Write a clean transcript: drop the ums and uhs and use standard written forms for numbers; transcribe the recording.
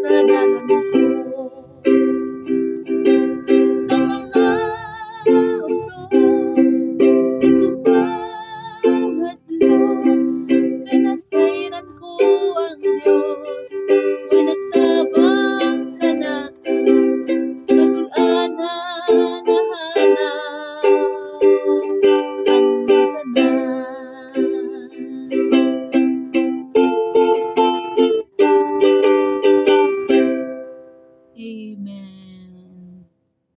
sa dalan ko. Sa mga utos, di ko mahadlok, kay nasayran ko ang Diyos, may nagtabang ka nako, kagul-anan nahanap ang tanan. Amen.